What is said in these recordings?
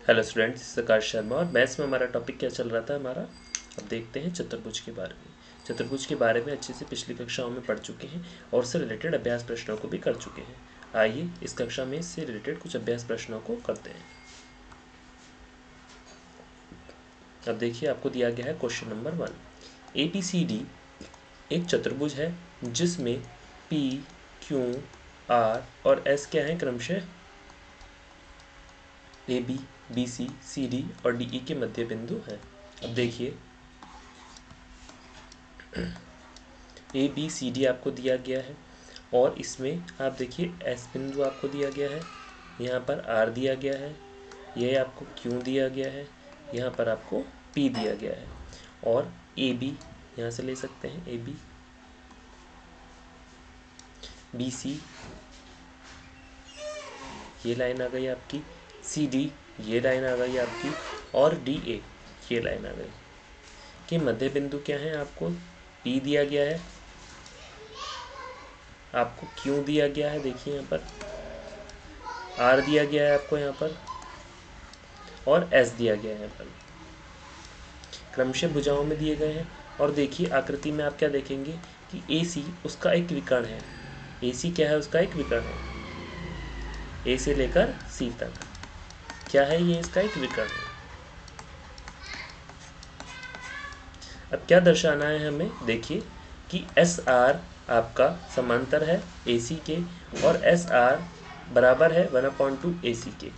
Hello students, आकाश शर्मा। और maths में हमारा टॉपिक क्या चल रहा था हमारा, अब देखते हैं चतुर्भुज के बारे में। चतुर्भुज के बारे में अच्छे से पिछली कक्षाओं में पढ़ चुके हैं और उससे रिलेटेड अभ्यास प्रश्नों को भी कर चुके हैं। आइए इस कक्षा में इससे रिलेटेड कुछ अभ्यास प्रश्नों को करते हैं। अब देखिए, आपको दिया गया है क्वेश्चन नंबर 1। ABCD एक चतुर्भुज है जिसमें P, Q, R और S क्या है क्रमशः AB, BC, CD और DE के मध्य बिंदु हैं। अब देखिए, ABCD आपको दिया गया है और इसमें आप देखिए S बिंदु आपको दिया गया है, यहाँ पर R दिया गया है, यह आपको Q दिया गया है, यहाँ पर आपको P दिया गया है और AB यहाँ से ले सकते हैं, AB, BC ये लाइन आ गई आपकी, CD ये लाइन आ गई आपकी और DA ये लाइन आ गई। कि मध्य बिंदु क्या है, आपको P दिया गया है, आपको Q दिया गया है, देखिए यहाँ पर R दिया गया है आपको यहाँ पर और S दिया गया है यहाँ पर, क्रमशः भुजाओं में दिए गए हैं। और देखिए आकृति में आप क्या देखेंगे कि AC उसका एक विकर्ण है। AC क्या है, उसका एक विकर्ण है। A से लेकर C तक क्या है, ये इसका एक विकर्ण है। अब क्या दर्शाना है हमें, देखिए कि SR आपका समांतर है AC के और SR बराबर है 1/2 AC के।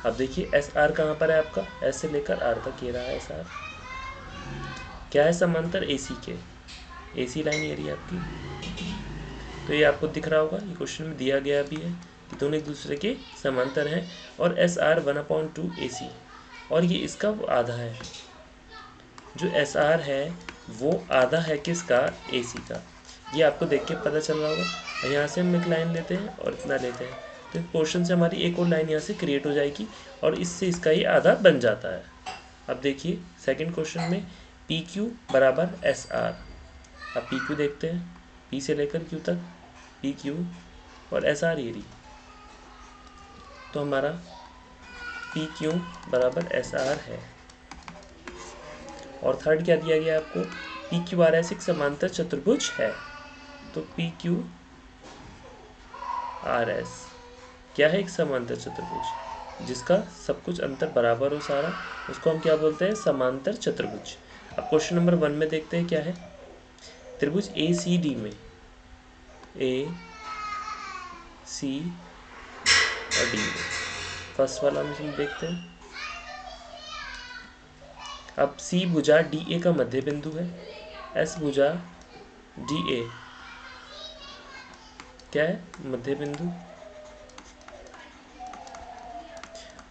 अब देखिए SR कहाँ पर है आपका, S से लेकर R तक ये रहा है SR, क्या है समांतर AC के, AC लाइन ये रही आपकी। तो ये आपको दिख रहा होगा, ये क्वेश्चन में दिया गया भी है कि दोनों एक दूसरे के समांतर हैं और SR 1/2 AC और ये इसका आधा है। जो SR है वो आधा है किसका, AC का। ये आपको देख के पता चल रहा होगा। यहाँ से हम एक लाइन लेते हैं और इतना लेते हैं, तो इस पोर्शन से हमारी एक और लाइन यहाँ से क्रिएट हो जाएगी और इससे इसका ये आधा बन जाता है। अब देखिए सेकंड क्वेश्चन में PQ बराबर SR। अब PQ देखते हैं, P से लेकर Q तक PQ और SR ये रही, तो हमारा PQ बराबर SR है। और थर्ड क्या दिया गया आपको, PQRS एक समांतर चतुर्भुज है। तो PQRS क्या है, एक समांतर चतुर्भुज जिसका सब कुछ अंतर बराबर हो सारा, उसको हम क्या बोलते हैं, समांतर चतुर्भुज। अब क्वेश्चन नंबर 1 में देखते हैं क्या है। त्रिभुज ACD में A, C और D में, फर्स्ट वाला हम देखते हैं। अब C भुजा DA का मध्य बिंदु है, S भुजा DA क्या है, मध्य बिंदु।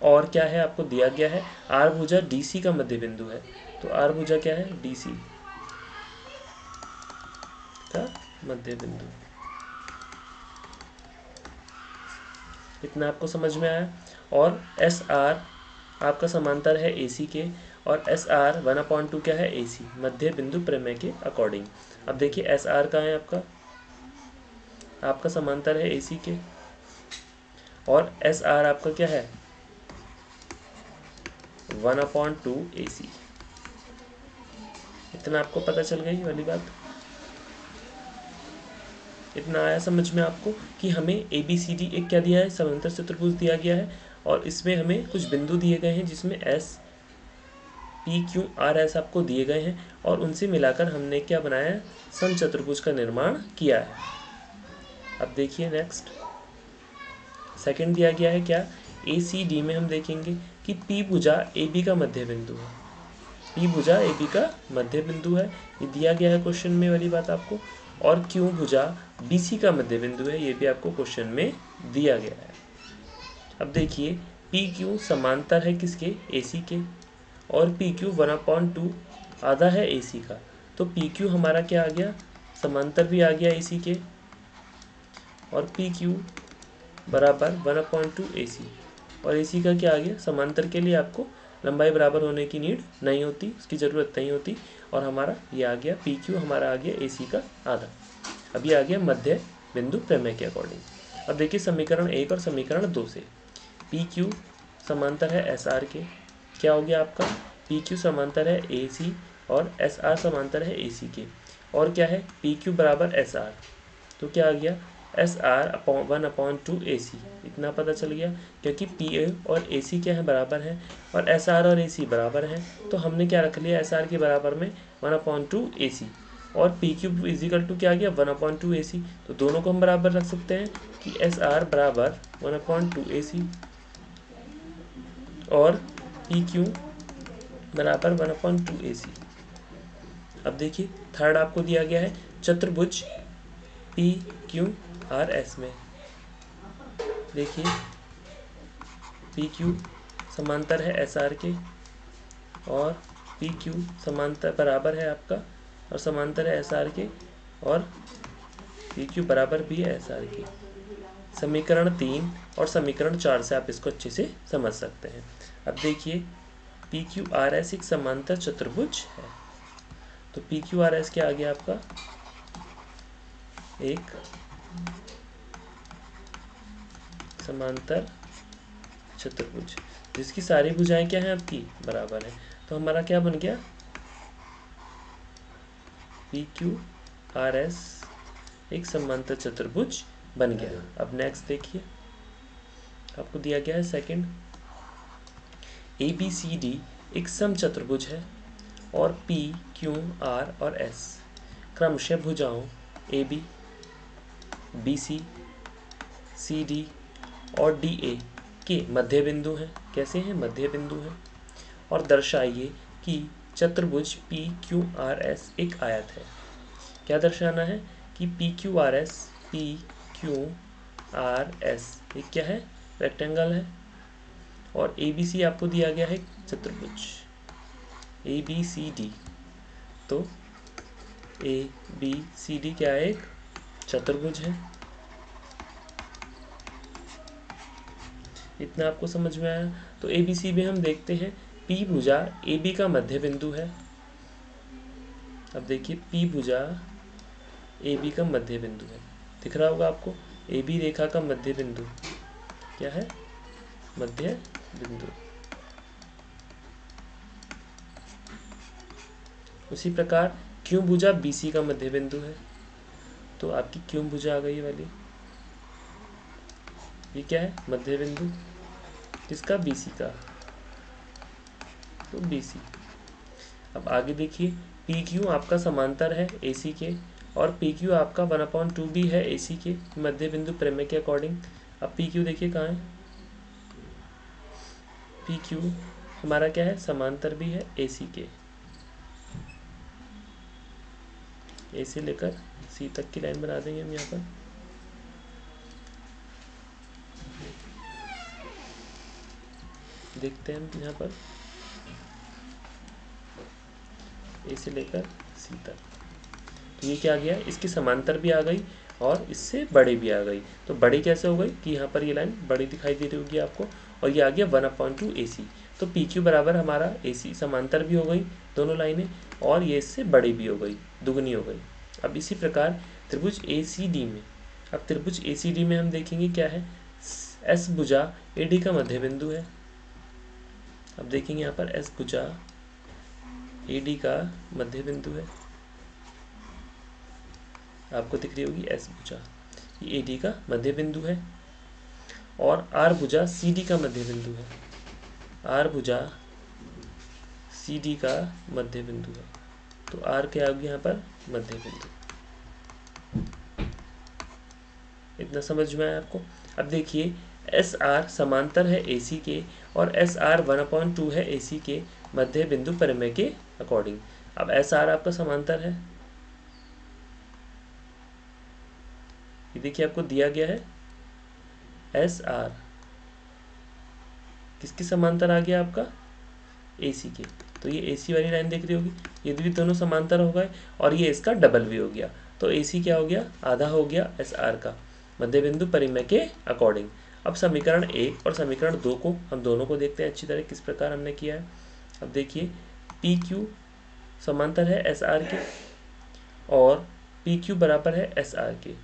और क्या है, आपको दिया गया है R भुजा DC का मध्य बिंदु है, तो R भुजा क्या है, DC का मध्य बिंदु। इतना आपको समझ में आया। और SR आपका समांतर है AC के और SR 1/2 क्या है, AC मध्य बिंदु प्रमेय के अकॉर्डिंग। अब देखिए SR कहाँ है आपका समांतर है AC के और SR आपका क्या है, 1/2 AC। इतना आपको पता चल गई वाली बात। इतना आया समझ में आपको कि हमें ABCD एक क्या दिया है, समांतर चतुर्भुज दिया गया है और इसमें हमें कुछ बिंदु दिए गए हैं जिसमें S, P, Q, R, S आपको दिए गए हैं और उनसे मिलाकर हमने क्या बनाया है, समचतुर्भुज का निर्माण किया है। अब देखिए नेक्स्ट सेकंड दिया गया है क्या, ACD में हम देखेंगे कि P भुजा AB का मध्य बिंदु है। P भुजा AB का मध्य बिंदु है, ये दिया गया है क्वेश्चन में वाली बात आपको। और Q भुजा BC का मध्य बिंदु है, ये भी आपको क्वेश्चन में दिया गया है। अब देखिए PQ समांतर है किसके, AC के और PQ 1/2 आधा है AC का, तो PQ हमारा क्या आ गया, समांतर भी आ गया AC के और PQ बराबर 1/2 AC और AC का क्या आ गया, समांतर के लिए आपको लंबाई बराबर होने की नीड नहीं होती, उसकी ज़रूरत नहीं होती। और हमारा ये आ गया PQ हमारा आ गया AC का आधा। अब ये आ गया मध्य बिंदु प्रमेय के अकॉर्डिंग। अब देखिए समीकरण 1 और समीकरण 2 से PQ समांतर है एस आर के। क्या हो गया आपका, पी क्यू समांतर है ए सी और एस आर समांतर है ए सी के। और क्या है, पी क्यू बराबर एस आर, तो क्या आ गया, एस आर अपॉन 1/2 ए सी, इतना पता चल गया। क्योंकि पी ए और ए सी क्या है, बराबर है, और एस आर और ए सी बराबर हैं, तो हमने क्या रख लिया, एस आर के बराबर में 1/2 ए सी, और पी क्यू इजिकल टू क्या आ गया, 1/2 ए सी। तो दोनों को हम बराबर रख सकते हैं कि एस आर बराबर 1/2 ए सी और पी क्यू बराबर 1/2 ए सी। अब देखिए थर्ड आपको दिया गया है चतुर्भुज पी क्यू आर एस में। देखिए पी क्यू समांतर है एस आर के और पी क्यू समांतर बराबर है आपका और समांतर है एस आर के, और पी क्यू बराबर भी है एस आर के। समीकरण 3 और समीकरण 4 से आप इसको अच्छे से समझ सकते हैं। अब देखिए पी क्यू आर एस एक समांतर चतुर्भुज है, तो पी क्यू आर एस क्या आ गया आपका, एक समांतर चतुर्भुज जिसकी सारी भुजाएं क्या हैं आपकी, बराबर है। तो हमारा क्या बन गया, पी क्यू आर एस एक समांतर चतुर्भुज बन गया। अब नेक्स्ट देखिए आपको दिया गया है second, A B C D एक समचतुर्भुज है और पी क्यू आर और एस क्रमशः भुजाओं A B, B C, C D और डी ए के मध्य बिंदु हैं। कैसे हैं, मध्य बिंदु हैं। और दर्शाइए कि चतुर्भुज पी क्यू आर एस एक आयत है। क्या दर्शाना है कि पी क्यू आर एस एक क्या है, रेक्टेंगल है, और ए बी सी आपको दिया गया है चतुर्भुज ए बी सी डी। तो ए बी सी डी क्या है, एक चतुर्भुज है। इतना आपको समझ में आया। तो ए बी सी में हम देखते हैं पी भुजा ए बी का मध्य बिंदु है। अब देखिए पी भुजा ए बी का मध्य बिंदु है, दिख रहा होगा आपको, ए बी रेखा का मध्य बिंदु क्या है, मध्य बिंदु। उसी प्रकार क्यू भुजा बी सी का मध्य बिंदु है, तो आपकी क्यू भुजा आ गई वाली, ये क्या है, मध्य बिंदु किसका, बी सी का, तो बी सी। अब आगे देखिए पी क्यू आपका समांतर है ए सी के, और पी क्यू आपका 1/2 भी है ए सी के मध्य बिंदु प्रमेय के अकॉर्डिंग। अब पी क्यू देखिए कहाँ है, पी क्यू हमारा क्या है, समांतर भी है ए सी के, ए से लेकर सी तक की लाइन बना देंगे हम यहाँ पर। देखते हैं हम यहाँ पर ए से लेकर सी तक, तो ये क्या आ गया, इसकी समांतर भी आ गई और इससे बड़ी भी आ गई। तो बड़ी कैसे हो गई कि यहाँ पर ये लाइन बड़ी दिखाई दे रही होगी आपको, और ये आ गया 1/2 ए सी। तो पी क्यू बराबर हमारा ए सी समांतर भी हो गई दोनों लाइनें, और ये इससे बड़ी भी हो गई, दुगनी हो गई। अब इसी प्रकार त्रिभुज ए सी डी में, अब त्रिभुज ए सी डी में हम देखेंगे क्या है, एस भुजा ए डी का मध्य बिंदु है। अब देखेंगे यहाँ पर एस भुजा ए डी का मध्य बिंदु है, आपको दिख रही होगी एस भुजा, ये ए डी का मध्य बिंदु है। और आर भुजा सी डी का मध्य बिंदु है, आर भुजा सी डी का मध्य बिंदु है। तो आर क्या होगी यहाँ पर, मध्य बिंदु। इतना समझ में आया आपको। अब देखिए एस आर समांतर है ए सी के, और एस आर 1/2 है ए सी के मध्य बिंदु प्रमेय के अकॉर्डिंग। अब एस आर आपका समांतर है, ये देखिए आपको दिया गया है एस आर किसके समांतर आ गया आपका, ए सी के। तो ये ए सी वाली लाइन देख रही होगी, ये भी दोनों समांतर हो गए, और ये इसका डबल भी हो गया। तो ए सी क्या हो गया, आधा हो गया एस आर का मध्य बिंदु परिमेय के अकॉर्डिंग। अब समीकरण 1 और समीकरण 2 को हम दोनों को देखते हैं अच्छी तरह किस प्रकार हमने किया है। अब देखिए पी क्यू समांतर है एस आर के, और पी क्यू बराबर है एस आर के,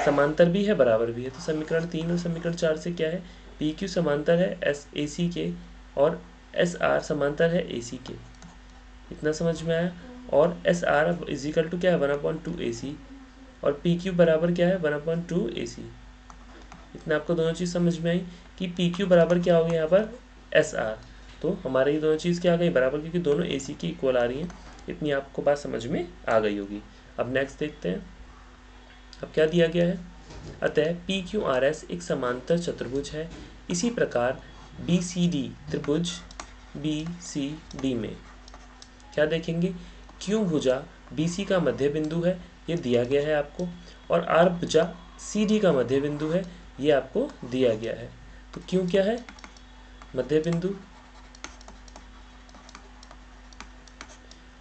समांतर भी है बराबर भी है। तो समीकरण 3 और समीकरण 4 से क्या है, पी क्यू समांतर है एस ए सी के और एस आर समांतर है ए सी के। इतना समझ में आया। और एस आर इजिकल टू क्या है 1/2 ए सी और पी क्यू बराबर क्या है 1/2 ए सी। इतना आपको दोनों चीज़ समझ में आई कि पी क्यू बराबर क्या हो गया यहाँ पर एस आर। तो हमारे ये दोनों चीज़ क्या आ गई बराबर, क्योंकि दोनों ए सी की इक्वल आ रही हैं। इतनी आपको बात समझ में आ गई होगी। अब नेक्स्ट देखते हैं। अब क्या दिया गया है, अतः पी क्यू आर एस एक समांतर चतुर्भुज है। इसी प्रकार बी सी डी त्रिभुज बी सी डी में क्या देखेंगे, क्यू भुजा बी सी का मध्य बिंदु है, ये दिया गया है आपको, और आर भुजा सी डी का मध्य बिंदु है, ये आपको दिया गया है। तो क्यू क्या है मध्य बिंदु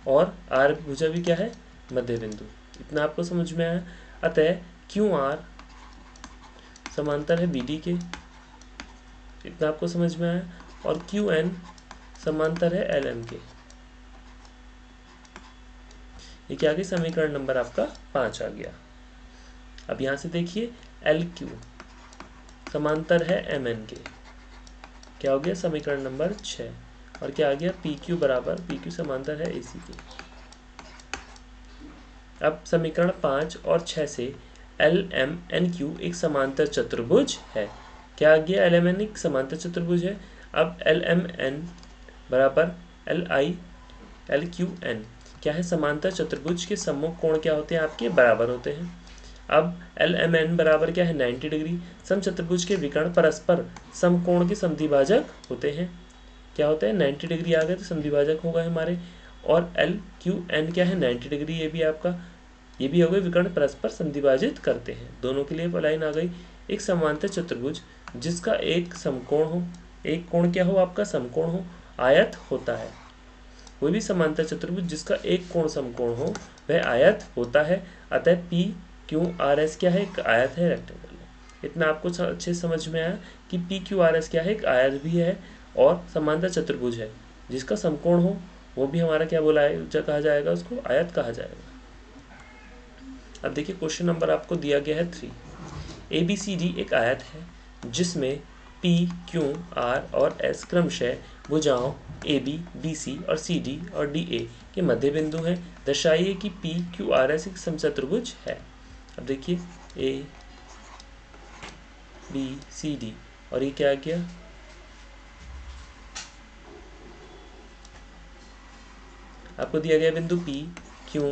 और आर भुजा भी क्या है मध्य बिंदु। इतना आपको समझ में आया। अतः क्यू आर समांतर है बी डी के, इतना आपको समझ में आया। और क्यू एन समांतर है एल एम के। ये क्या आ गया, समीकरण नंबर आपका 5 आ गया। अब यहां से देखिए एल क्यू समांतर है एम एन के, क्या हो गया समीकरण नंबर 6। और क्या आ गया पी क्यू बराबर पी क्यू समांतर है ए सी के। अब समीकरण 5 और 6 से एल एम एन क्यू एक समांतर चतुर्भुज है। क्या आ गया, एल एम एन एक समांतर चतुर्भुज है। अब एल एम एन बराबर L I L Q N क्या है, समांतर चतुर्भुज के सम्मुख कोण क्या होते हैं आपके बराबर होते हैं। अब एल एम एन बराबर क्या है 90 डिग्री। समचतुर्भुज के विकर्ण परस्पर समकोण के समद्विभाजक होते हैं। क्या होता है 90 डिग्री आ गए तो समद्विभाजक होगा हमारे। और एल क्यू एन क्या है 90 डिग्री, ये भी आपका ये भी हो गए विकर्ण परस्पर समद्विभाजित करते हैं। दोनों के लिए लाइन आ गई। एक समांतर चतुर्भुज जिसका एक समकोण हो, एक कोण क्या हो आपका समकोण हो, आयत होता है। कोई भी समांतर चतुर्भुज जिसका एक कोण समकोण हो वह आयत होता है। अतः पी क्यू आर एस क्या है, एक आयत है, रेक्टेंगल है। इतना आपको अच्छे समझ में आया कि पी क्यू आर एस क्या है, एक आयत भी है और समांतर चतुर्भुज है जिसका समकोण हो वो भी हमारा क्या बोला है कहा जाएगा, उसको आयत कहा जाएगा। अब देखिए क्वेश्चन नंबर आपको दिया गया है 3। ए बी सी डी एक आयत है जिसमें पी क्यू आर और एस क्रमशः भुजाओं ए बी बी सी और सी डी और डी ए के मध्य बिंदु हैं। दर्शाइए कि पी क्यू आर एस एक समचतुर्भुज है। अब देखिए ए बी सी डी और ये क्या किया, आपको दिया गया बिंदु पी क्यू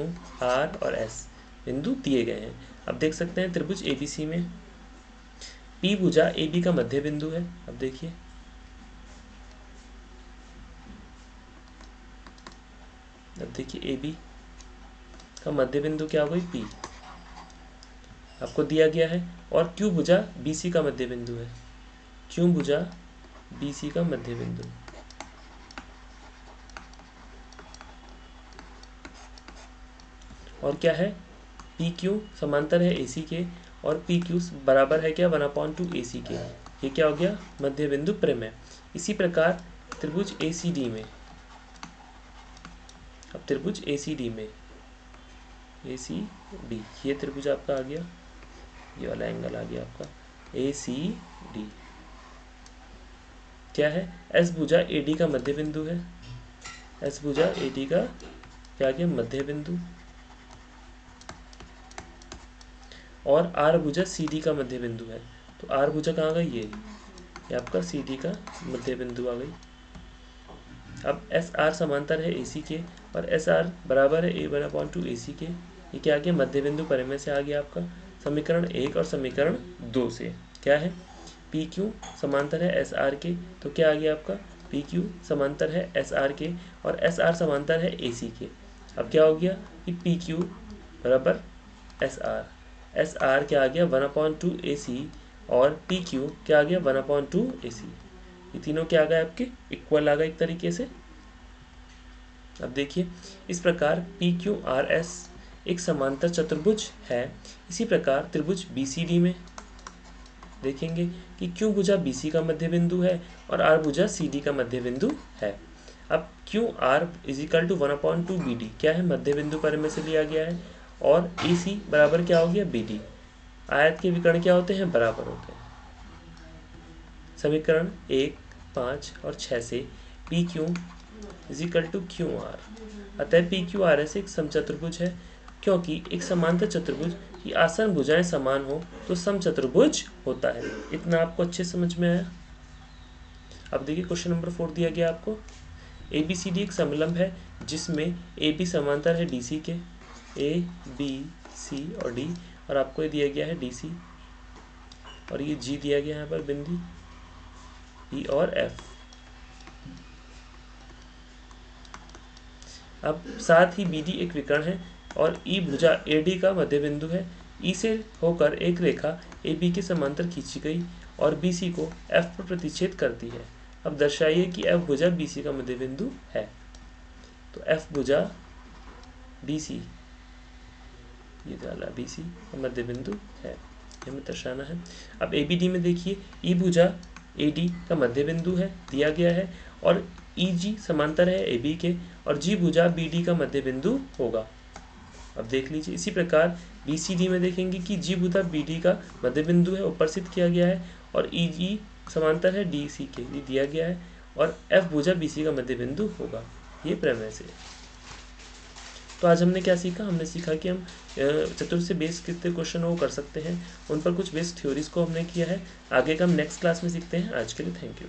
आर और एस बिंदु दिए गए हैं। अब देख सकते हैं त्रिभुज एबीसी में पी भुजा ए बी का मध्य बिंदु है। अब देखिए ए बी का मध्य बिंदु क्या हो गई पी, आपको दिया गया है। और क्यू भुजा बी सी का मध्य बिंदु है, क्यू भुजा बी सी का मध्य बिंदु। और क्या है पी क्यू समांतर है ए सी के और पी क्यू बराबर है क्या 1/2 ए सी के। ये क्या हो गया मध्य बिंदु प्रेम। इसी प्रकार त्रिभुज ए सी डी में, अब त्रिभुज ए सी डी में ए सी डी ये त्रिभुज आपका आ गया, ये वाला एंगल आ गया आपका ए सी डी। क्या है एस भुजा ए डी का मध्य बिंदु है, एस भुजा ए डी का क्या गया मध्य बिंदु। और आर भुजा सी डी का मध्य बिंदु है। तो आर भुजा कहाँ गई, ये आपका सी डी का मध्य बिंदु आ गई। अब एस आर समांतर है ए सी के और एस आर बराबर है ए 1/2 ए सी के। ये क्या आ गया मध्य बिंदु परिमेय से आ गया आपका समीकरण 1 और समीकरण 2 से। क्या है पी क्यू समांतर है एस आर के, तो क्या आ गया आपका पी क्यू समांतर है एस आर के और एस आर समांतर है ए सी के। अब क्या हो गया कि पी क्यू बराबर एस आर क्या आ गया 1/2 ए सी और पी क्यू क्या आ गया 1/2 ए सी। ये तीनों क्या आ गए आपके इक्वल आ गए एक तरीके से। अब देखिए इस प्रकार पी क्यू आर एस एक समांतर चतुर्भुज है। इसी प्रकार त्रिभुज बी सी डी में देखेंगे कि क्यू भुजा बी सी का मध्य बिंदु है और आर भुजा सी डी का मध्य बिंदु है। अब Q R is equal to 1/2 B D क्या है मध्य बिंदु परिमेय से लिया गया है और ए सी बराबर क्या हो गया बी डी। आयत के विकर्ण क्या होते हैं बराबर होते हैं। समीकरण 1, 5 और 6 से P Q is equal to Q R. अतः पी क्यू आर एस एक समचतुर्भुज है। क्योंकि एक समांतर चतुर्भुज की आसन भुजाएं समान हो तो समचतुर्भुज होता है। इतना आपको अच्छे समझ में आया। अब देखिए क्वेश्चन नंबर 4 दिया गया आपको। ए बी सी डी एक समलंब है जिसमें ए बी समांतर है डी सी के, ए बी सी और डी, और आपको ये दिया गया है डी सी और ये जी दिया गया है यहाँ पर बिंदु ई और एफ। अब साथ ही बी डी एक विकर्ण है और ई भुजा ए डी का मध्य बिंदु है। ई से होकर एक रेखा ए बी के समांतर खींची गई और बी सी को एफ पर प्रतिच्छेद करती है। अब दर्शाइए कि एफ भुजा बी सी का मध्य बिंदु है। तो एफ भुजा बी सी, ये डाला बी सी का मध्य बिंदु है, ये हमें दर्शाना है। अब ए बी डी में देखिए ई भुजा ए डी का मध्य बिंदु है दिया गया है और ई जी समांतर है ए बी के और जी भुजा बी डी का मध्य बिंदु होगा। अब देख लीजिए इसी प्रकार बी सी डी में देखेंगे कि जी भुजा बी डी का मध्य बिंदु है, ऊपर सिद्ध किया गया है और ई जी समांतर है डी सी के, ये दिया गया है और एफ भुजा बी सी का मध्य बिंदु होगा। ये प्रमेय से। तो आज हमने क्या सीखा? हमने सीखा कि हम चतुर्थ से बेस कितने क्वेश्चन वो कर सकते हैं, उन पर कुछ बेस थ्योरीज को हमने किया है। आगे का हम नेक्स्ट क्लास में सीखते हैं। आज के लिए थैंक यू।